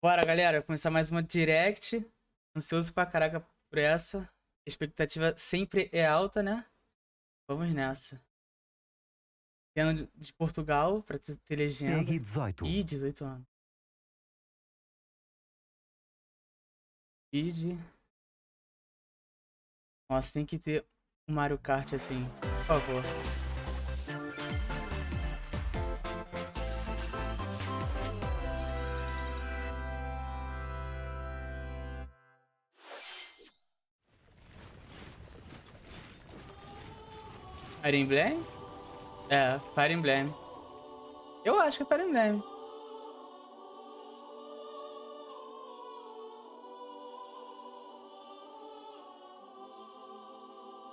Bora, galera, começar mais uma direct. Ansioso pra caraca por essa. A expectativa sempre é alta, né? Vamos nessa. Tendo de Portugal, pra ter legenda. Pegue 18. Ih, 18 anos. Feed. Nossa, tem que ter um Mario Kart assim, por favor. Fire Emblem? É, Fire Emblem. Eu acho que é Fire Emblem.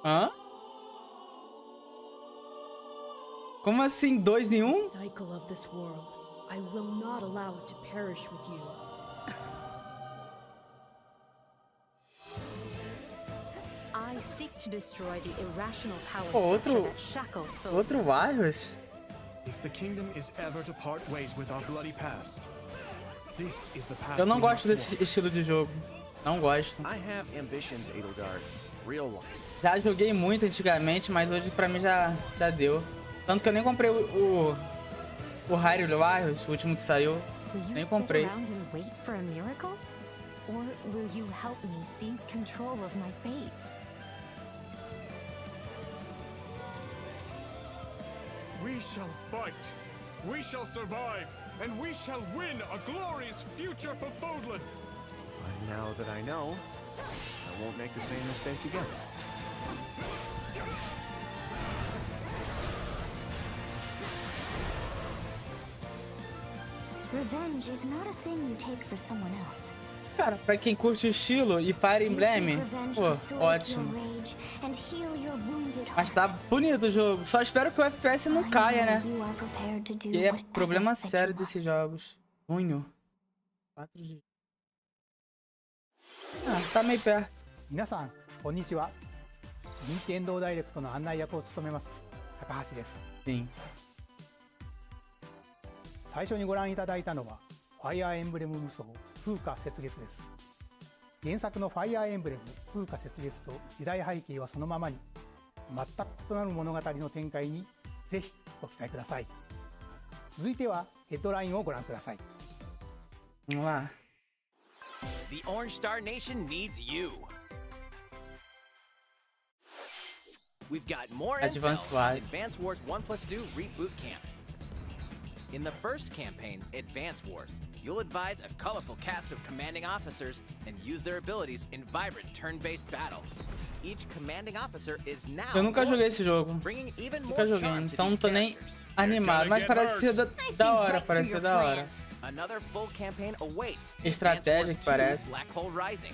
Hã? Como assim, 2 em 1? Cycle of this world. I will not allow it to perish with you. I seek to destroy the irrational power structure that shackles folk. Outro Warriors? If the kingdom is ever to part ways with our bloody past, this is the path. Eu não gosto desse estilo de jogo. Não gosto. I have ambitions, Edelgard. Real ones. Já joguei muito antigamente, mas hoje pra mim já deu. Tanto que eu nem comprei o Hyrule Warriors, o último que saiu. Nem comprei. We shall fight. We shall survive. And we shall win a glorious future for Fodlan. And now that I know, I won't make the same mistake again. Revenge is not a thing you take for someone else. Cara, pra quem curte o estilo e Fire Emblem, pô, ótimo. Mas tá bonito o jogo. Só espero que o FPS não caia, né? Que é problema sério desses jogos. Junho. 4 de... Ah, tá meio perto. 皆さん、こんにちは。任天堂ダイレクトの案内役を務めます高橋です。 Sim. 最初にご覧いただいたのはファイアーエンブレム無双風化雪月です。原作のファイアーエンブレム風化雪月と時代背景はそのままに全く異なる物語の展開にぜひご期待ください。続いてはヘッドラインをご覧ください。 Vamos lá. The Orange Star Nation needs you. We've got more Advance intel on Wars. Advance Wars 1+2 Reboot Camp. In the first campaign, Advance Wars, you'll advise a colorful cast of commanding officers and use their abilities in vibrant turn-based battles. Each commanding officer is now Eu nunca joguei esse jogo. bringing even more Nunca joguei, charm to então não these tô nem characters. animado. Mas parece ser da hora, parece ser da hora. Another full campaign awaits. Estratégia Advance que Wars 2 parece. Black Hole Rising.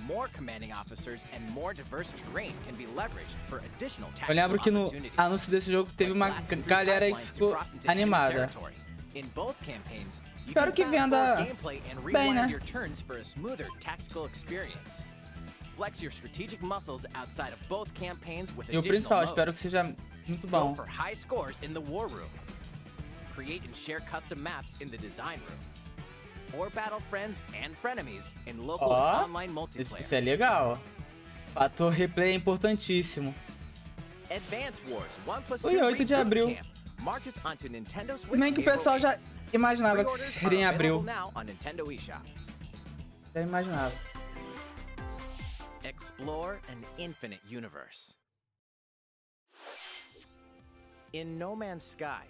More commanding officers and more diverse terrain can be leveraged for additional Eu tactical lembro que no opportunities. anúncio desse jogo teve uma galera aí que ficou animada. In both campaigns, you Espero can que fast venda forward gameplay and bem, rewind né? your turns for a smoother tactical experience. Flex your strategic muscles outside of both campaigns with E o additional principal, modes. espero que seja muito Go bom. for high scores in the war room. Create and share custom maps in the design room. Or battle friends and frenemies in local Ó, and online multiplayer. isso é legal. Fator replay é importantíssimo. Advance Wars 1+2 Oi, 8 de Reboot abril. Camp marches onto Nintendo Switch Se bem que o pessoal já imaginava que Pre-orders seria em are abril. available now on Nintendo eShop. Já imaginava. Explore an infinite universe. In No Man's Sky,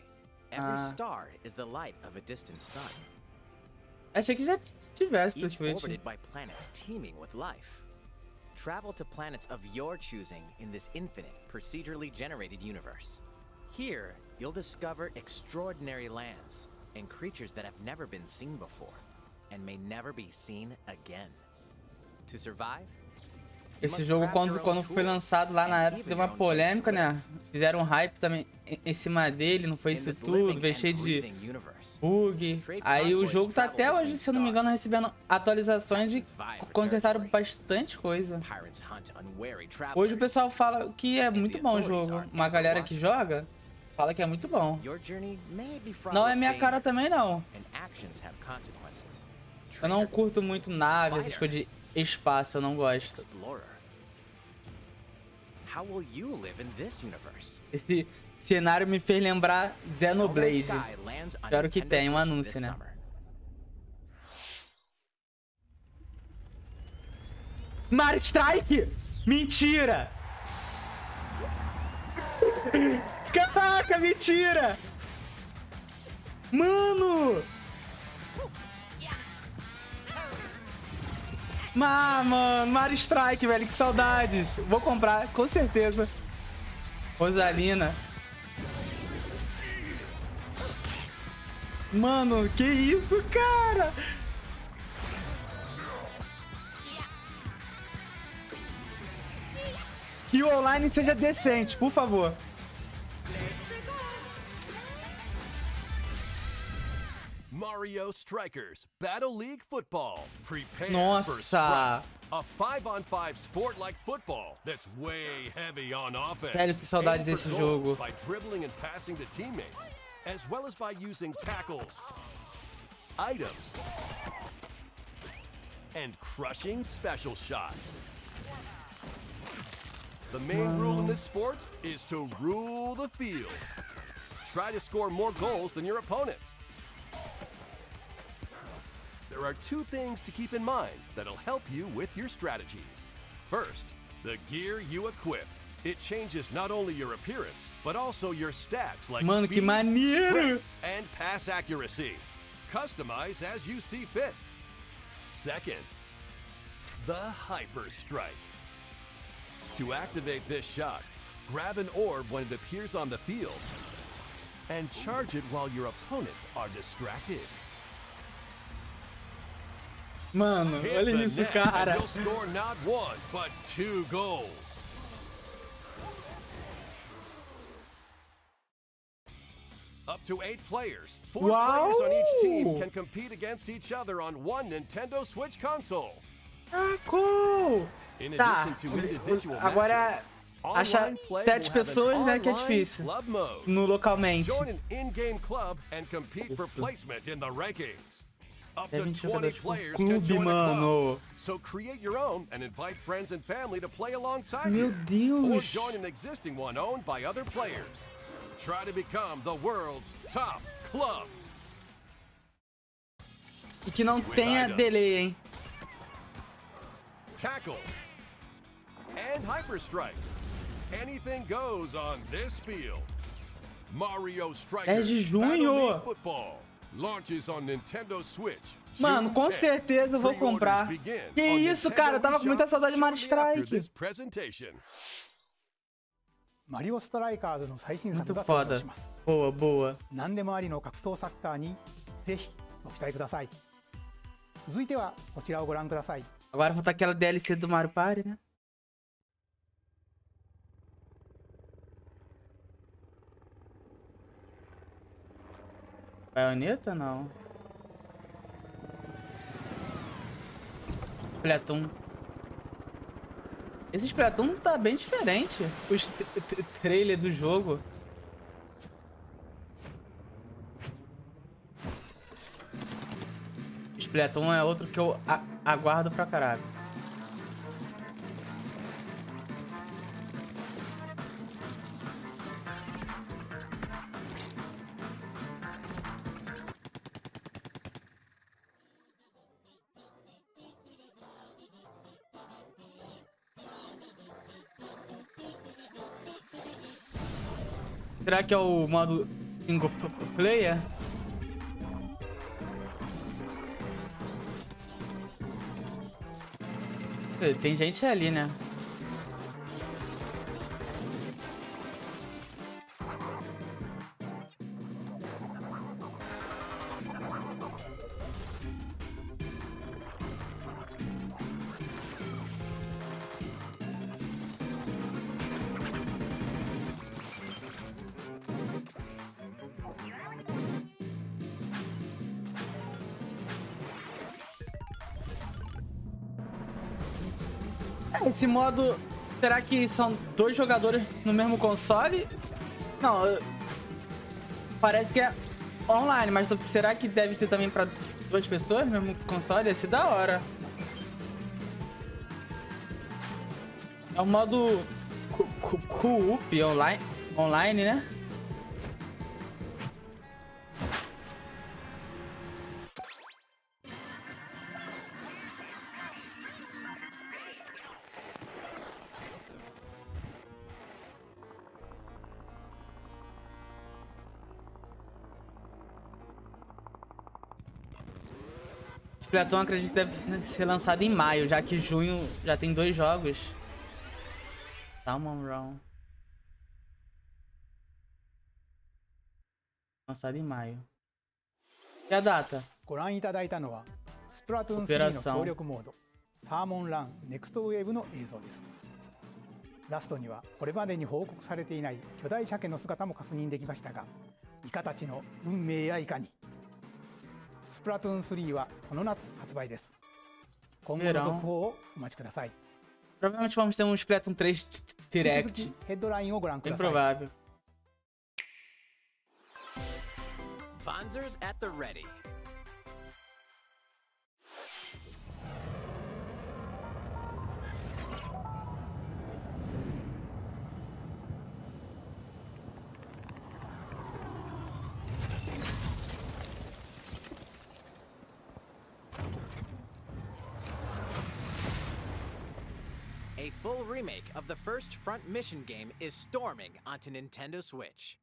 every star is the light of a distant sun, Achei que já tivesse pro each Switch. orbited by planets teeming with life. Travel to planets of your choosing in this infinite, procedurally generated universe. Here, you'll discover extraordinary lands and creatures that have never been seen before and may never be seen again. To survive, Esse jogo, quando foi lançado lá na época, teve uma polêmica, né? Fizeram um hype também em cima dele, não foi isso tudo, veio cheio de bug. Aí o jogo tá até hoje, se eu não me engano, recebendo atualizações e consertaram bastante coisa. Hoje o pessoal fala que é muito bom o jogo. Uma galera que joga fala que é muito bom. Não é minha cara também, não. Eu não curto muito nave, essas coisas de espaço, eu não gosto. Explorer. How will you live in this universe? Esse cenário me fez lembrar Xenoblade. Sky lands on Espero que Nintendo tenha um Switch anúncio, this né? summer. Mario Strike! Mentira! Caraca, mentira! Mano! Mano, Mario Strike, velho, que saudades. Vou comprar, com certeza. Rosalina. Mano, que isso, cara? Que o online seja decente, por favor. Mario Strikers Battle League Football. Prepare for Nossa! Strike, a 5-on-5 sport like football that's way heavy on offense. Velho, que saudade Aim for desse goals jogo. By dribbling and passing to teammates, as well as by using tackles, items, and crushing special shots. The main rule in this sport is to rule the field. Try to score more goals than your opponents. There are two things to keep in mind that'll help you with your strategies. First, the gear you equip. It changes not only your appearance, but also your stats like Mano, que speed, maneiro! strength, and pass accuracy. Customize as you see fit. Second, the Hyper Strike. To activate this shot, grab an orb when it appears on the field and charge it while your opponents are distracted. Mano, Hit olha the isso, net and cara. you'll score not one, but 2 goals. Up to 8 players. 4 players on each team can compete against each other on one Nintendo Switch console. Ah, cool! In Tá, addition to individual agora matches, achar online play 7 will have an pessoas, né, que é online difícil. club mode. No localmente. Join an in-game club and compete for Isso. placement in the rankings. Up É to 20 20 jogadores por players can clube, join a club. mano. So create your own and invite friends and family to play alongside Meu you. Or Deus. join an existing one owned by other players. Try to become the world's top club. E que não tenha delay, hein? Tackles and hyper strikes. Anything goes on this field. Mario Strikers 10 de Battle junho. League Football launches on Nintendo Switch. Mano, June com 10th. certeza eu vou Pre-orders comprar. begin Que on isso, Nintendo cara? Eu tava com muita eShop saudade de Mario shortly after Strike. this presentation. マリオストライカーズの最新作 Muito が登場 foda. します。 Boa, boa. 何でもありの格闘サッカーにぜひご期待ください。続いてはこちらをご覧ください。 Agora falta aquela DLC do Mario Party, né? Baioneta, não. Splatoon. Esse Splatoon tá bem diferente. Os trailer do jogo. Splatoon é outro que eu aguardo pra caralho. Será que é o modo single player? Tem gente ali, né? Esse modo, será que são 2 jogadores no mesmo console? Não, parece que é online, mas será que deve ter também pra 2 pessoas, mesmo console, ia ser da hora. É o modo co-op online, né? Splatoon acredito que deve ser lançado em maio, já que junho já tem 2 jogos. Salmon Run. Lançado em maio. E a data? ご覧いただいたのはスプラトゥーン3の協力モードサーモンランネクストウェーブの映像です。ラストにはこれまでに報告されていない巨大鮭の姿も確認できましたが、イカたちの運命やいかに。スプラトゥーン3はこの夏発売です。今後の続報をお待ちください。 Provavelmente vamos ter um Splatoon 3 Direct. ヘッドラインをご覧く Bem ださい。 provável. Vanzers at the ready. A full remake of the first Front Mission game is storming onto Nintendo Switch.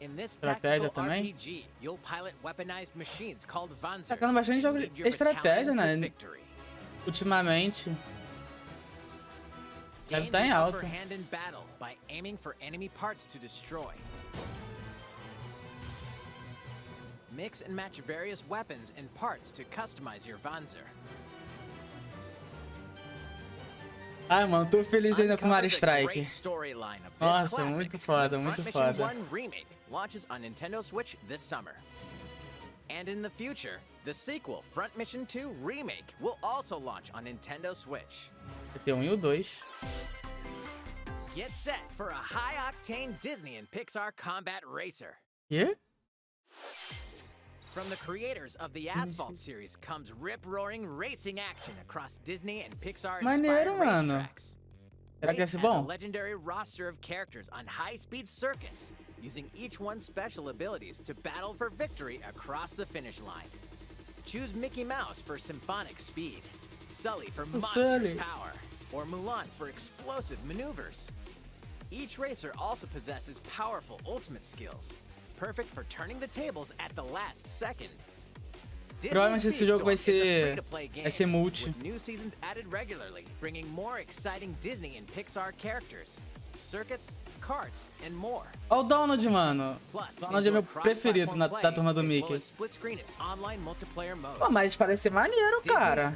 In this tactical RPG, you'll pilot weaponized machines called Vanzers. Tá tendo bastante jogo de estratégia, né? Ultimamente. Deve estar em alta. Hand in battle by aiming for enemy parts to destroy. Mix and match various weapons and parts to customize your Vanzer. Ai, mano, tô feliz ainda com Mario Strike. Nossa, muito foda, muito foda. Remake launches on Nintendo Switch this summer. And in the future, the sequel, Front Mission 2 Remake, will also launch on Nintendo Switch. Tem o 1 e o 2. Get set for a high-octane Disney and Pixar combat racer. Quê? From the creators of the Asphalt series comes rip-roaring racing action across Disney and Pixar-inspired racetracks. Será que vai ser bom? A legendary roster of characters on high-speed circuits, using each one's special abilities to battle for victory across the finish line. Choose Mickey Mouse for symphonic speed, Sully for monstrous power, or Mulan for explosive maneuvers. Each racer also possesses powerful ultimate skills, perfect for turning the tables at the last second. Provavelmente esse jogo vai ser multi. With new seasons added regularly, bringing more exciting Disney and Pixar characters, circuits, karts, and more. Olha o Donald, mano. Donald é meu preferido da turma do Mickey. Pô, mas parece ser maneiro, cara.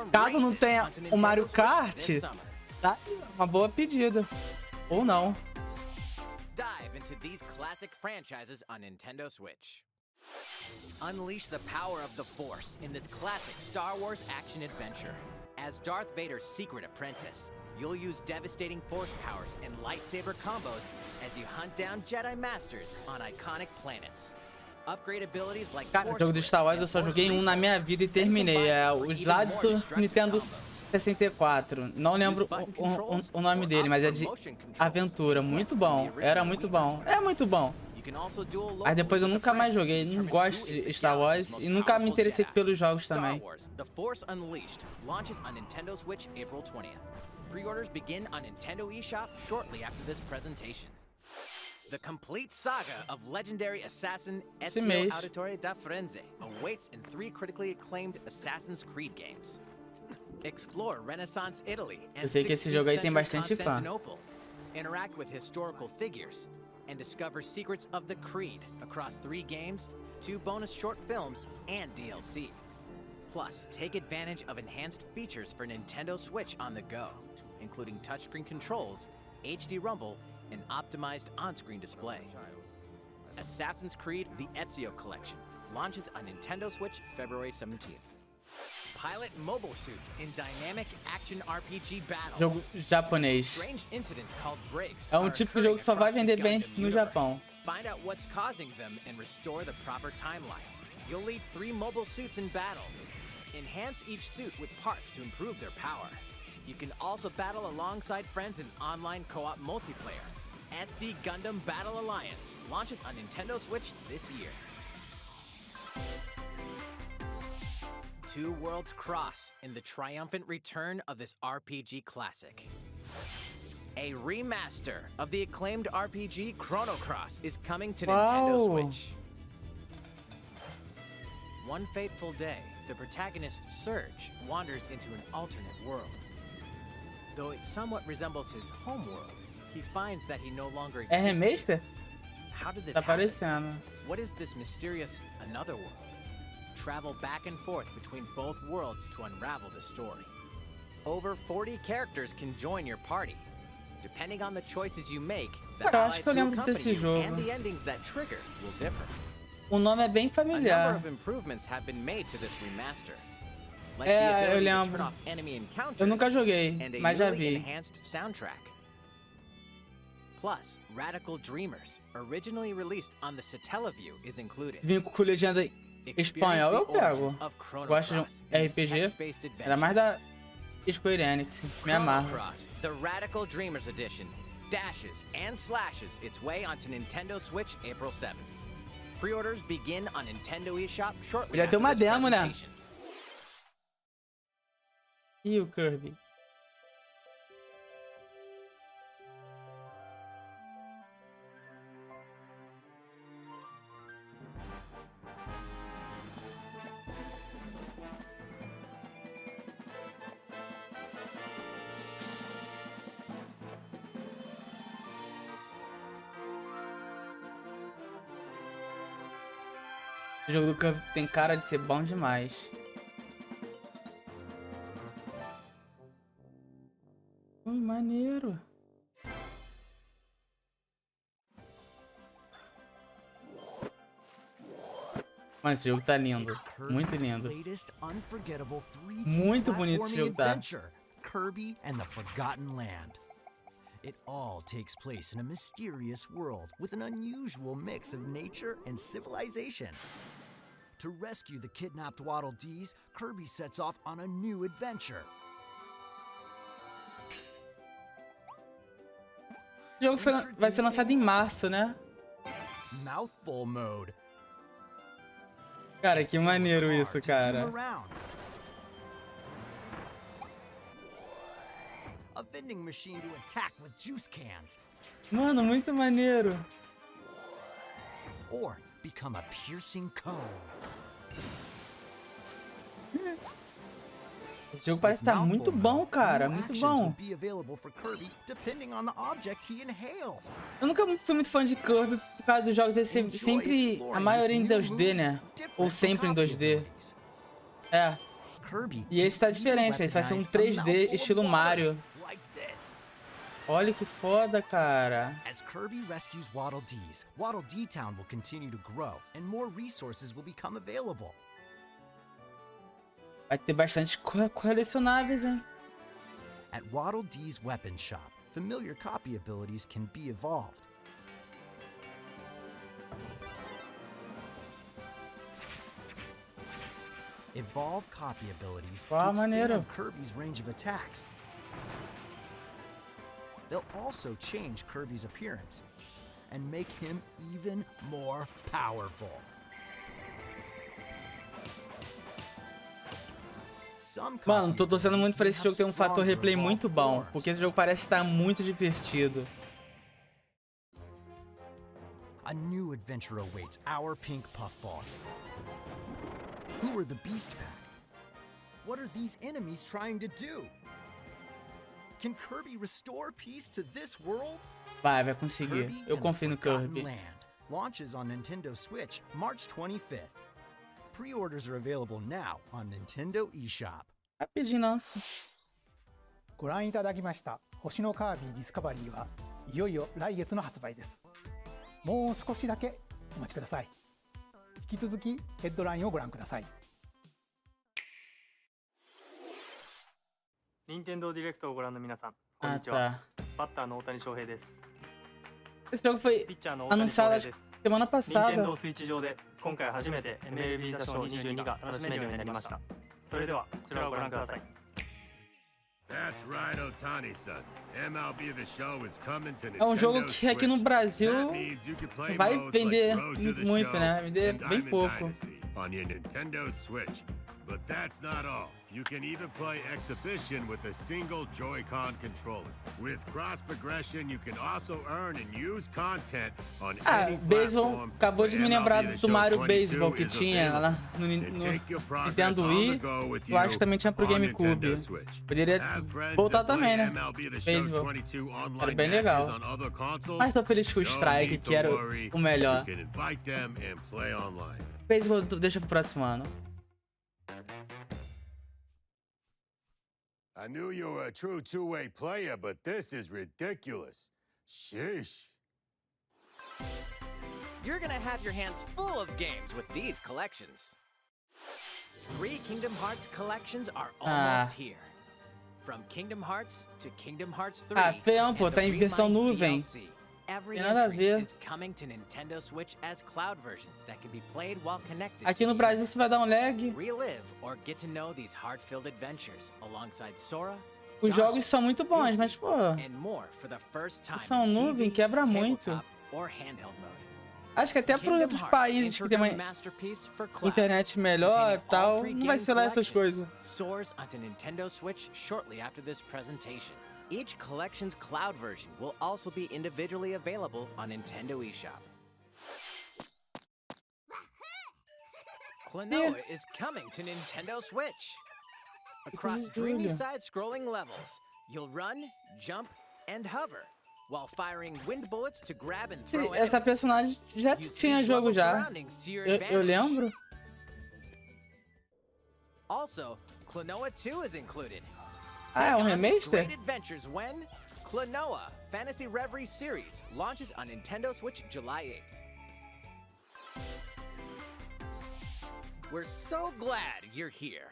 Caso não tenha o Mario Kart, tá uma boa pedida. Ou não. Dive into these classic franchises on Nintendo Switch. Unleash the power of the Force in this classic Star Wars action-adventure. As Darth Vader's secret apprentice, you'll use devastating Force powers and lightsaber combos as you hunt down Jedi Masters on iconic planets. Upgrade abilities like Cara, o jogo de Star Wars eu só joguei um na minha vida e terminei. É o lá do Nintendo 64. Não lembro o nome dele, mas é de aventura. Muito bom. Era muito bom. É muito bom. Aí depois eu nunca mais joguei. Não gosto de Star Wars e nunca me interessei pelos jogos também. The Force Unleashed launches on Nintendo Switch April 20th. Pre-orders begin on Nintendo eShop shortly after this presentation. The complete saga of legendary assassin Ezio Auditore da Firenze awaits in 3 critically acclaimed Assassin's Creed games. Explore Renaissance Italy and 16th century Constantinople. Interact with historical figures and discover secrets of the Creed across 3 games, 2 bonus short films, and DLC. Plus, take advantage of enhanced features for Nintendo Switch on the go, including touchscreen controls, HD Rumble, and optimized on-screen display. Assassin's Creed The Ezio Collection launches on Nintendo Switch February 17th. Pilot mobile suits in dynamic action RPG battles. Jogo japonês. Strange incidents called breaks. É um tipo de jogo que só vai vender bem no Japão. Find out what's causing them and restore the proper timeline. you'll lead 3 mobile suits in battle. Enhance each suit with parts to improve their power. You can also battle alongside friends in online co-op multiplayer. SD Gundam Battle Alliance launches on Nintendo Switch this year. Two worlds cross in the triumphant return of this RPG classic. A remaster of the acclaimed RPG Chrono Cross is coming to Nintendo Switch. One fateful day, the protagonist Surge wanders into an alternate world. Though it somewhat resembles his home world, he finds that he no longer É exists. remaster? How did this Tá happen? aparecendo. What is this mysterious another world? Travel back and forth between both worlds to unravel the story. Over 40 characters can join your party. Depending on the choices you make, the Cara, allies acho que eu who lembro accompany desse you jogo. and the endings that trigger will differ. O nome é bem A number familiar. of improvements have been made to this remaster. Like É, the eu ability to lembro. turn off enemy encounters Eu nunca joguei, and a mas já newly vi. enhanced soundtrack. Plus, Radical Dreamers, originally released on the Satellaview, is included. Vim com legenda em espanhol, eu pego. Gosto de um RPG, era mais da Square Enix, me Chrono amarro. Cross, the Radical Dreamers Edition, dashes and slashes its way onto Nintendo Switch April 7th. Pre-orders begin on Nintendo eShop shortly Já after tem uma this demo, né? presentation. E o Kirby? O jogo do Kirby tem cara de ser bom demais. Maneiro. Mano, esse jogo tá lindo. Muito lindo. Muito bonito esse jogo tá. Kirby and the Forgotten Land. It all takes place in a mysterious world with an unusual mix of nature and civilization. To rescue the kidnapped Waddle Dees, Kirby sets off on a new adventure. O jogo vai ser lançado em março, né? Mouthful Mode. Cara, que maneiro isso, cara. A vending machine to attack with juice cans. Mano, muito maneiro. Or become a piercing cone. Esse jogo parece estar muito bom, cara. Muito bom. Eu nunca fui muito fã de Kirby por causa dos jogos desse sempre, a maioria em 2D, né? Ou sempre em 2D. É. E esse tá diferente, esse vai ser um 3D estilo Mario. Olha que foda, cara. As Kirby rescues Waddle Dees, Waddle Dee Town will continue to grow and more resources will become available. Vai ter bastante colecionáveis, hein? At Waddle Dee's weapon shop, familiar copy abilities can be evolved. Evolve copy abilities to expand Kirby's range of attacks. They'll also change Kirby's appearance and make him even more powerful. Mano, tô torcendo muito pra esse jogo ter um fator replay muito bom, porque esse jogo parece estar muito divertido. A new adventure awaits our pink puffball. Who are the Beast Pack? What are these enemies trying to do? Can Kirby restore peace to this world? Vai conseguir. Eu confio no Kirby. Launches on Nintendo Switch March 25th. Pre-orders are available now on Nintendo eShop. Rapidinho, nossa. ご覧いただきました星のカービィディスカバリーはいよいよ来月の発売です。もう少しだけお待ちください。引き続きヘッドラインをご覧ください。任天堂ディレクトをご覧の皆さん、こんにちは。バッターの大谷翔平です。Esse jogo foi anunciado semana 任天 passada. 堂スイッチ上で今回初めて MLB 打賞22が楽しめるようになりました。それではこちらをご覧ください。 That's right, Otani-san. MLB The Show is coming to É um jogo Nintendo que aqui no Switch. Brasil That means you can play vai modes vender like Road to the muito, Show né? Vai vender and bem Diamond pouco. Dynasty on your Nintendo Switch. But that's not all. You can even play Exhibition with a single Joy-Con controller. With cross progression, you can also earn and use content on any Baseball, platform. acabou de me lembrar MLB The do Show Mario 22 Baseball que is tinha lá available. no And take your progress Nintendo on the Wii. go with Eu acho que também tinha pro on GameCube. Nintendo Switch. Poderia Have friends voltar that também, play né? MLB The Show Baseball. 22 online Era bem legal. matches on other consoles. Mas tô feliz com o No Strike, need to que era worry. o melhor. You can invite them and play online. Baseball deixa pro próximo ano. I knew you were a true two-way player, but this is ridiculous. Sheesh. You're gonna have your hands full of games with these collections. 3 Kingdom Hearts collections are almost here. From Kingdom Hearts to Kingdom Hearts 3. Feião, pô, and tá the em versão Remind nuvem. DLC. Every Tem nada a entry ver. is coming to Nintendo Switch as cloud versions that can be played while connected. Aqui to no the Brasil você vai dar um lag. Relive or get to know these heart-filled adventures alongside Sora, Os jogos são muito bons, mas pô, and more for the first time versão in nuvem TV, quebra muito. tabletop, or handheld mode. Acho que até para Kingdom outros Hearts países que tem uma Integrated Masterpiece for Cloud, internet melhor e containing all tal, 3 não vai game ser lá essas collections, coisas. soars onto Nintendo Switch shortly after this presentation. Each collection's cloud version will also be individually available on Nintendo eShop. Klonoa is coming to Nintendo Switch. Across dreamy side-scrolling levels, you'll run, jump, and hover, while firing wind bullets to grab and throw Essa enemies. personagem já Use tinha each jogo level's já. surroundings to your Eu advantage. lembro. Also, Klonoa 2 is included. Ah, é um Take on these remaster? great adventures when Klonoa Fantasy Reverie Series launches on Nintendo Switch July 8th. We're so glad you're here.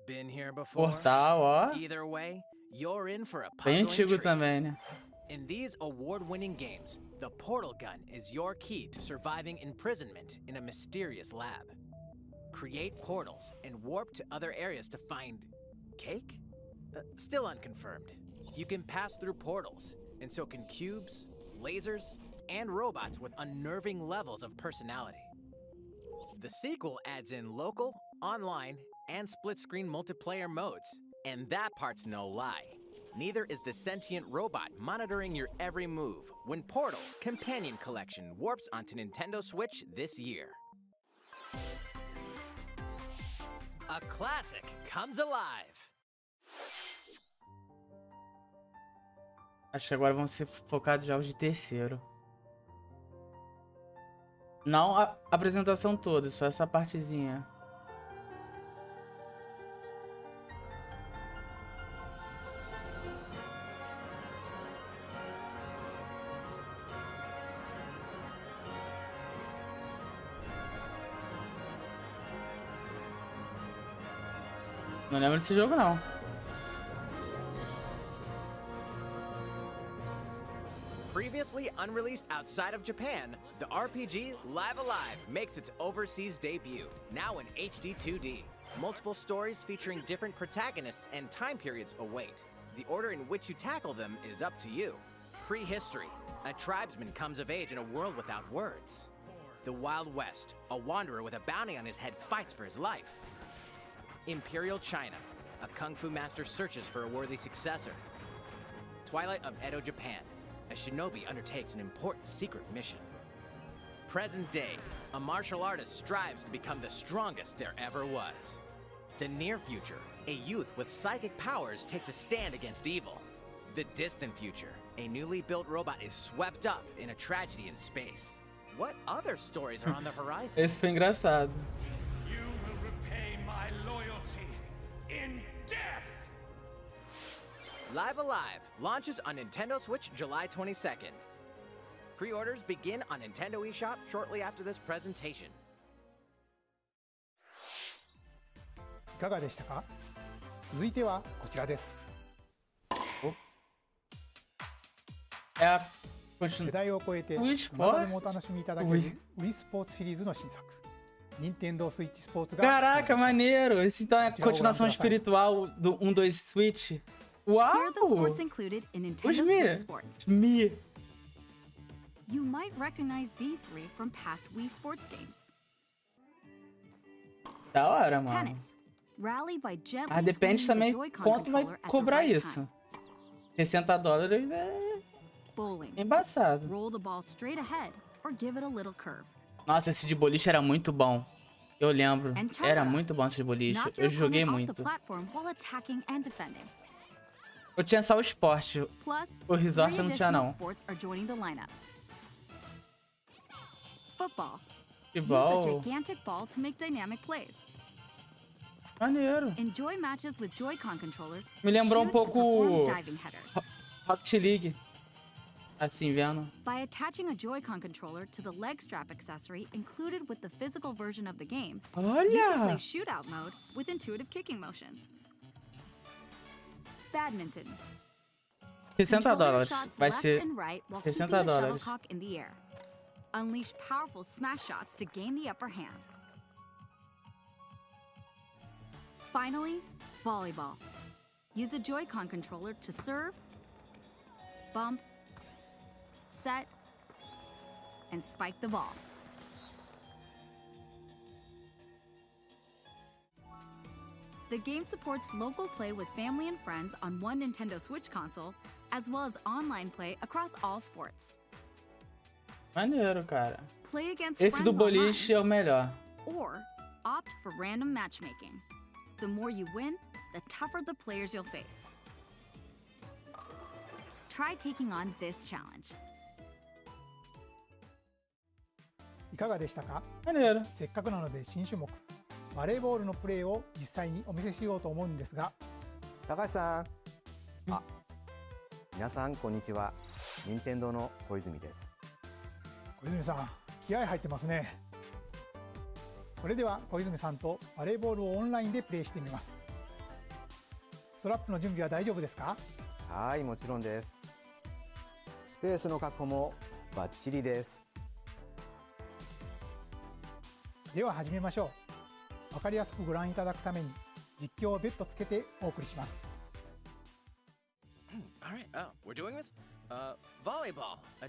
Been here before? Portal, ó. Either way, you're in for a Bem puzzling antigo treat. também, né? In these award-winning games, the portal gun is your key to surviving imprisonment in a mysterious lab. Create portals and warp to other areas to find cake? Still unconfirmed. You can pass through portals, and so can cubes, lasers, and robots with unnerving levels of personality. The sequel adds in local, online, and split-screen multiplayer modes, and that part's no lie. Neither is the sentient robot monitoring your every move when Portal Companion Collection warps onto Nintendo Switch this year. A classic comes alive. Acho que agora vão ser focados em jogos de terceiro. Não a apresentação toda, só essa partezinha. Não lembro desse jogo, não. Previously unreleased outside of Japan, the RPG Live Alive makes its overseas debut, now in HD 2D. Multiple stories featuring different protagonists and time periods await. The order in which you tackle them is up to you. Prehistory. A tribesman comes of age in a world without words. The Wild West. A wanderer with a bounty on his head fights for his life. Imperial China. A kung fu master searches for a worthy successor. Twilight of Edo, Japan. A shinobi undertakes an important secret mission. Present day, a martial artist strives to become the strongest there ever was. The near future, a youth with psychic powers takes a stand against evil. The distant future, a newly built robot is swept up in a tragedy in space. What other stories are on the horizon? Esse foi engraçado. You will repay my loyalty in death. Live Alive launches on Nintendo Switch July 22nd. Pre-orders begin on Nintendo eShop shortly after this presentation. いかがでしたか？続いてはこちらです。É 世代を超えて Wii いまだでもお楽しみいただける Wii スポーツシリーズの新作 Nintendo Switch Sports が Caraca, maneiro. Esse então é a continuação espiritual do 1-2 Switch. Here Uau! are the sports included in Nintendo Os Switch Mi. Sports. Mi. You might recognize these three from past Wii Sports games. Da hora, mano. Tennis. Rally by gently Ah, depende swinging the também Joy-Con quanto vai controller at the cobrar right isso. time. $60 é Bowling. embaçado. Roll the ball straight ahead or give it a little curve. Nossa, esse de boliche era muito bom. Eu lembro. And China. Era muito bom esse de boliche. Knock Eu your joguei opponent off muito. the platform while attacking and defending. Eu tinha só o esporte. Plus, O resort three eu não tinha, additional não. sports are joining the lineup. Football. Use a Futebol. gigantic ball to make dynamic plays. Maneiro. Enjoy matches with Joy-Con controllers. Me lembrou shoot um and perform pouco diving headers. Rocket League. Assim, vendo? By attaching a Joy-Con controller to the leg strap accessory included with the physical version of the game, you can play Olha! shootout mode with intuitive kicking motions. Badminton. Control your $60. shots Vai left ser and right while keeping $60. the shuttlecock in the air. Unleash powerful smash shots to gain the upper hand. Finally, volleyball. Use a Joy-Con controller to serve, bump, set, and spike the ball. The game supports local play with family and friends on one Nintendo Switch console, as well as online play across all sports. Maneiro, cara. Play against Esse do friends boliche é o melhor. online, or opt for random matchmaking. The more you win, the tougher the players you'll face. Try taking on this challenge. いかがでしたか Maneiro. せっかくなので新種目バレーボールのプレーを実際にお見せしようと思うんですが高橋さん、皆さんこんにちは。任天堂の小泉です。小泉さん気合入ってますね。それでは小泉さんとバレーボールをオンラインでプレーしてみます。ストラップの準備は大丈夫ですか？はい、もちろんです。スペースの確保もバッチリです。では始めましょう。わかりやすくご覧いただくために実況を別途つけてお送りします。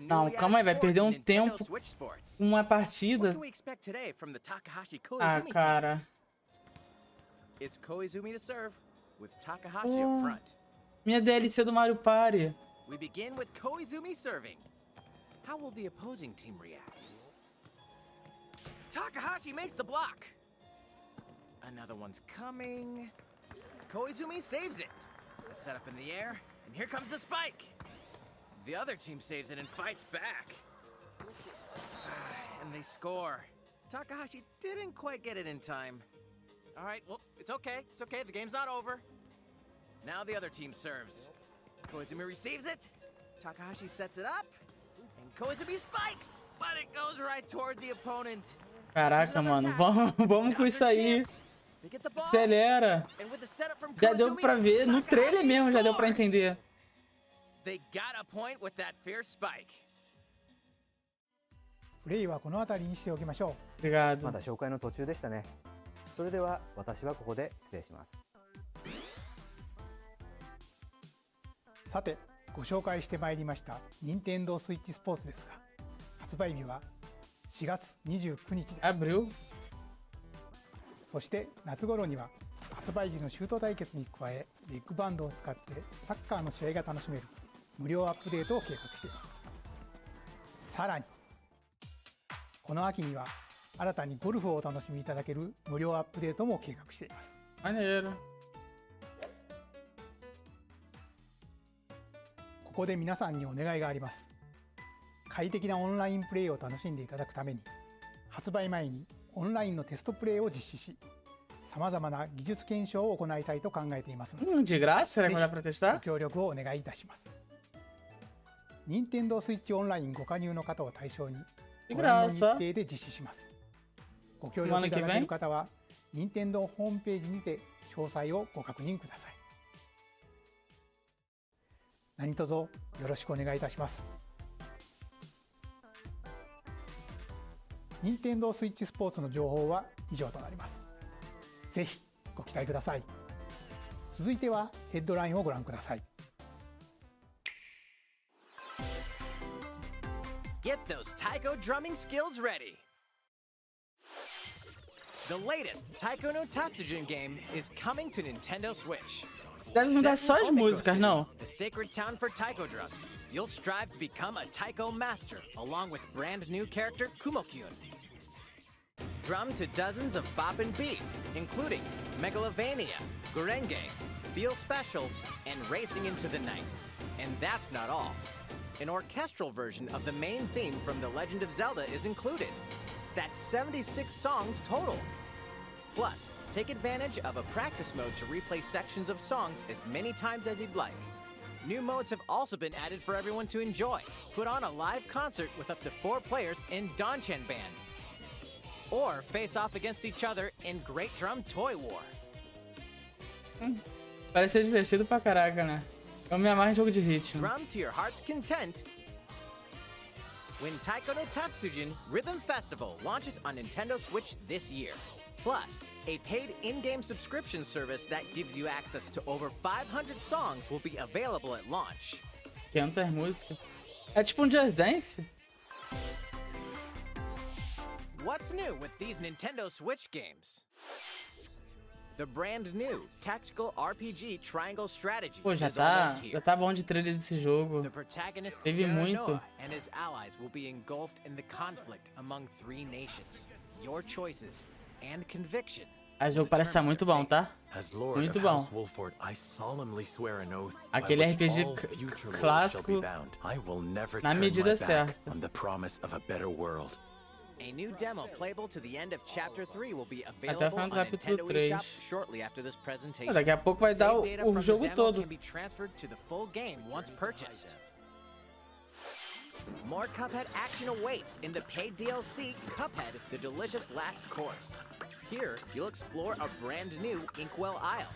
Não, calma aí, vai perder um tempo com uma partida. Ah, cara. It's Koizumi to serve with Takahashi up front. Minha DLC do Mario Party. We begin with Koizumi serving. How will the opposing team react? Takahashi makes the block. Another one's coming. Koizumi saves it. A setup in the air, and here comes the spike. The other team saves it and fights back. And they score. Takahashi didn't quite get it in time. All right, well, it's okay. It's okay. The game's not over. Now the other team serves. Koizumi receives it. Takahashi sets it up. And Koizumi spikes. But it goes right toward the opponent. Caraca, mano. Vamos com isso aí. Acelera. Já deu pra ver. No trailer mesmo já deu pra entender. They got a point with that fierce spike. プレイはこの辺りにしておきましょう。Obrigado. まだ紹介の途中でしたね。それでは私はここで失礼します。さてご紹介してまいりました任天堂スイッチスポーツですが発売日は4月29日です。Abril. そして夏頃には発売時のシュート対決に加えビッグバンドを使ってサッカーの試合が楽しめる無料アップデートを計画しています。さらにこの秋には新たにゴルフをお楽しみいただける無料アップデートも計画しています。Maneiro. ここで皆さんにお願いがあります。快適なオンラインプレイを楽しんでいただくために発売前にオンラインのテストプレイを実施しさまざまな技術検証を行いたいと考えていますので De graça? Será que vai dar pra ご testar? 協力をお願いいたします。任天堂スイッチオンラインご加入の方を対象に De ご覧の graça. 日程で実施します。ご協力いただける方は任天堂ホームページにて詳細をご確認ください。何卒よろしくお願いいたします。任天堂スイッチスポーツの情報は以上となります。ぜひご期待ください。続いてはヘッドラインをご覧ください。Get those taiko drumming skills ready! The latest Taiko no Tatsujin game is coming to Nintendo Switch. Deve mudar só as músicas, não? The sacred town for taiko drums. You'll strive to become a taiko master, along with brand new character Kumo-kyun. Drum to dozens of boppin' beats, including Megalovania, Gurenge, Feel Special, and Racing into the Night. And that's not all. An orchestral version of the main theme from The Legend of Zelda is included. That's 76 songs total. Plus, take advantage of a practice mode to replay sections of songs as many times as you'd like. New modes have also been added for everyone to enjoy. Put on a live concert with up to 4 players in Danchan Band. Or face off against each other in Great Drum Toy War. Parece ser divertido pra caraca, né? Eu me amarro em jogo de ritmo. Drum to your heart's content. When Taiko no Tatsujin Rhythm Festival launches on Nintendo Switch this year. Plus, a paid in-game subscription service that gives you access to over 500 songs will be available at launch. 500 músicas. É tipo um Just Dance? What's new with these Nintendo Switch games? The brand new tactical RPG Triangle Strategy Pô, is almost here. já tá bom de trailer desse jogo. The protagonist Teve muito. Serenoa and his allies will be engulfed in the conflict among 3 nations. Your choices and conviction. O jogo parece ser muito bom, tá? Muito bom. Aquele RPG clássico na medida certa. A new demo playable to the end of Chapter 3 will be Até o available final on do capítulo Nintendo 3. eShop shortly after this presentation. Daqui a pouco vai dar Save data o from the jogo demo todo. can be transferred to the full game once purchased. More Cuphead action awaits in the paid DLC, Cuphead: The Delicious Last Course. Here, you'll explore a brand new Inkwell Isle.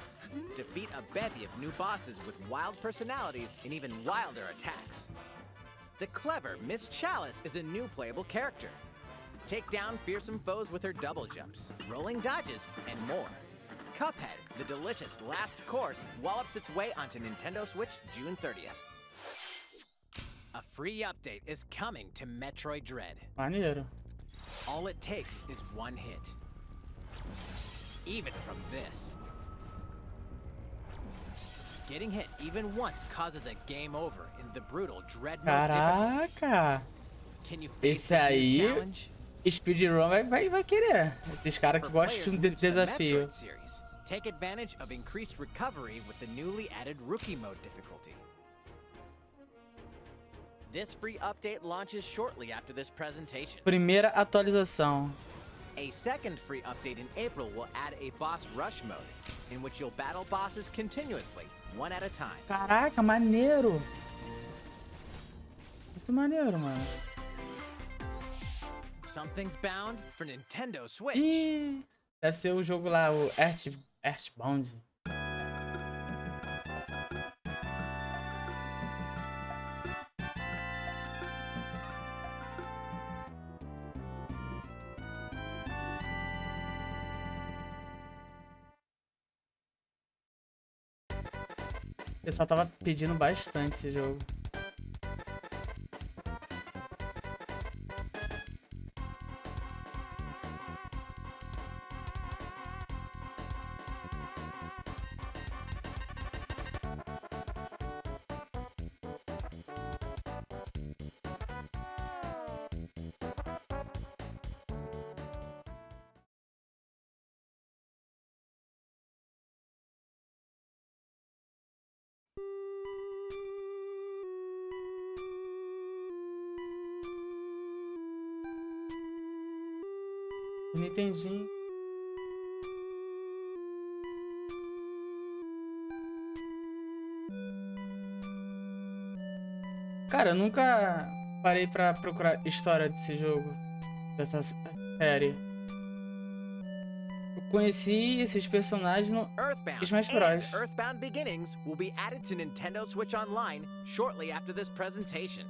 Defeat a bevy of new bosses with wild personalities and even wilder attacks. The clever Miss Chalice is a new playable character. Take down fearsome foes with her double jumps, rolling dodges, and more. Cuphead: The Delicious Last Course wallops its way onto Nintendo Switch June 30th. A free update is coming to Metroid Dread. Maneiro. All it takes is one hit. Even from this. Getting hit even once causes a game over in the brutal Dread mode difficulty. Caraca! Can you face Esse this new aí, challenge? speedrun vai querer. Esses caras que For gostam players de new to the desafio. Metroid series, take advantage of increased recovery with the newly added Rookie Mode difficulty. This free update launches shortly after this presentation. Primeira atualização. A second free update in April will add a boss rush mode, in which you'll battle bosses continuously, one at a time. Caraca, maneiro. Muito maneiro, mano. Something's bound for Nintendo Switch. Ih, deve ser o jogo lá, o Earthbound. O pessoal tava pedindo bastante esse jogo. Nintendinho. Cara, eu nunca parei pra procurar história desse jogo, dessa série. Eu conheci esses personagens no Earthbound Smash and Bros. Earthbound Beginnings will be added to Nintendo Switch Online shortly after this presentation.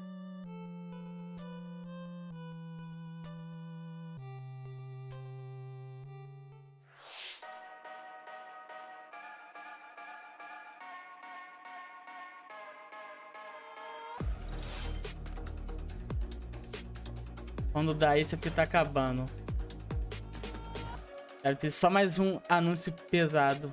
Quando dá isso é porque tá acabando. Deve ter só mais um anúncio pesado.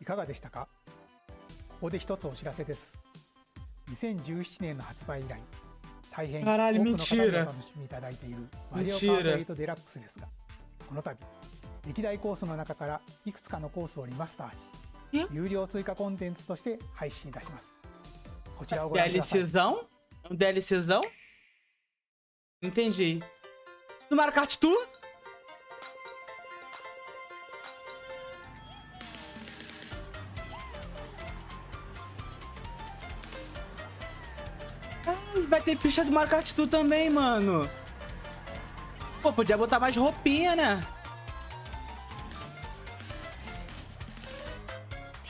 いかがでしたか？ここで一つお知らせです。2017年の発売以来、大変多くの方にお楽しみいただいているマリオカート8デラックスですが、この度歴代コースの中からいくつかのコースをリマスターし、有料追加コンテンツとして配信いたします。こちらをご覧ください。DLCzão? DLCzão? Entendi. Do Mario Kart Tour? Vai ter pista do Mario Kart Tour também, mano. Pô, podia botar mais roupinha, né?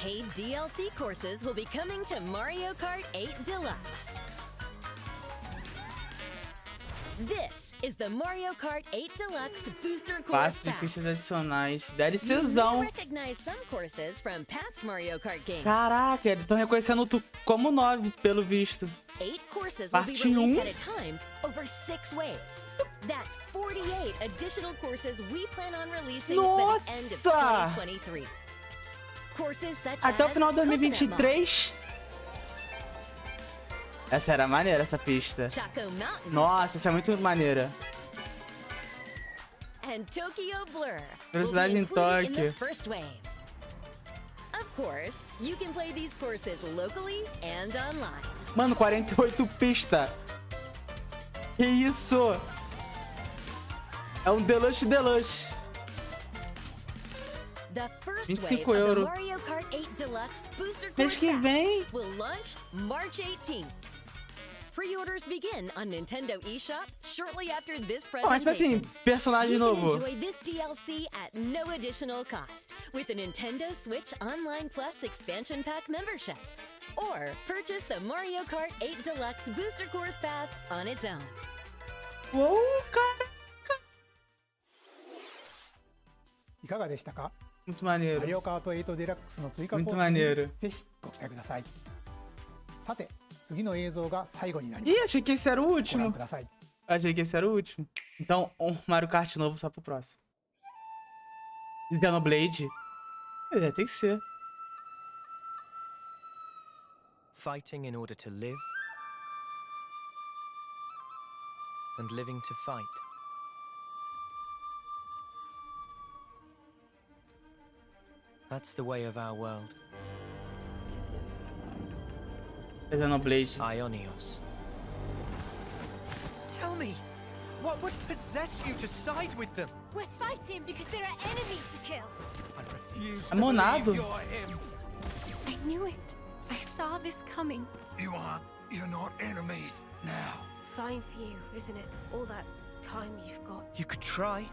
Paid DLC courses will be coming to Mario Kart 8 Deluxe. This is the Mario Kart 8 Deluxe Booster Course Passe de Pass. pistas adicionais. You DLCzão. may recognize some courses from past Mario Kart games. Caraca, eles estão reconhecendo tu como 9, pelo visto. 8 courses will be Parte released 1. at a time over 6 waves. That's 48 additional courses we plan on releasing by the end of Nossa! 2023. Courses such Até o as final de Coconut 2023. Essa era maneira, essa pista. Mall, Chaco Mountain, Nossa, essa é muito maneira. and Tokyo Blur Velocidade will be em included in the Tóquio. first wave. Of course, you can play these courses locally and online. Mano, 48 pista. Que isso? É um Deluxe Deluxe. The first 25 wave of the euros. Mario Kart 8 Deluxe Booster Mês Course que Pass vem. will launch March 18th. Pre-orders begin on Nintendo eShop shortly after this Pô, mas tipo assim, presentation. personagem You can novo. enjoy this DLC at no additional cost with a Nintendo Switch Online Plus Expansion Pack membership. Or purchase the Mario Kart 8 Deluxe Booster Course Pass on its own. Uou, cara. いかがでしたか？ Muito マリ maneiro. オカート8デラックスの追加コー Muito ス maneiro. にぜひご期待ください。さて、次の映像が最後になりま Ih, す。 achei que esse era o ご覧 último. ください。 Achei que esse era o último. Então, um Mario Kart novo só pro próximo. Xenoblade. É, tem que ser. Fighting in order to live, and living to fight. That's the way of our world. Xenoblade. Ionios. Tell me, what would possess you to side with them? We're fighting because there are enemies to kill. I refuse É monado. to believe you're him. I knew it. I saw this coming. You're not enemies now. Fine for you, isn't it? All that time you've got. You could try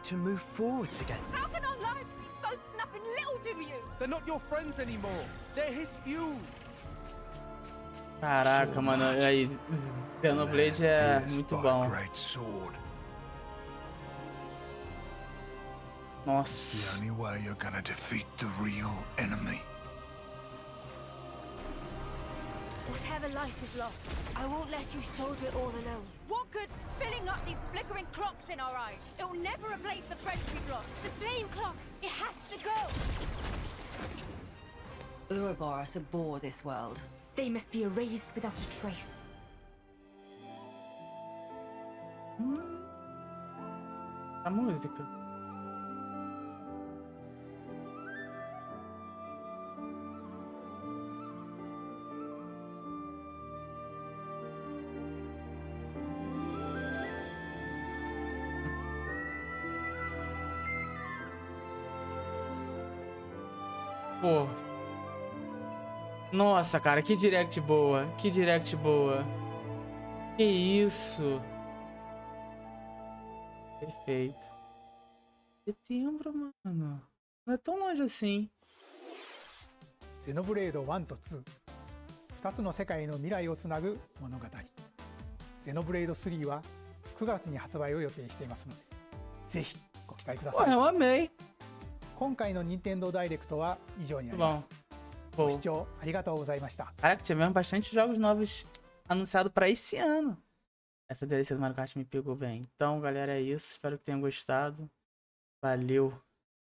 to move forwards again. How can our lives be so snuffing little to you? They're not your friends anymore. They're his fuel. Caraca, mano. Aí, Xenoblade é muito bom. Great sword. Nossa. The only way you're gonna defeat the real enemy. Whatever life is lost, I won't let you soldier it all alone. What good filling up these flickering clocks in our eyes? It'll never replace the friends we've lost. The flame clock, it has to go. Ouroboros abhor this world. They must be erased without a trace. A música. Pô. Nossa, cara, que direct boa. Que direct boa. Que isso. Perfeito. Setembro, mano. Não é tão longe assim. Xenoblade 1と2、2つの世界の未来をつなぐ物語。Xenoblade 3は9月に発売を予定していますので、ぜひご期待ください。 Pô, eu amei. 今回の任天堂ダイレクトは以上になります。ご視聴ありがとうございました。 Caraca, tivemos bastante jogos novos anunciados pra esse ano. Essa DLC do Mario Kart me pegou bem. Então, galera, é isso. Espero que tenham gostado. Valeu.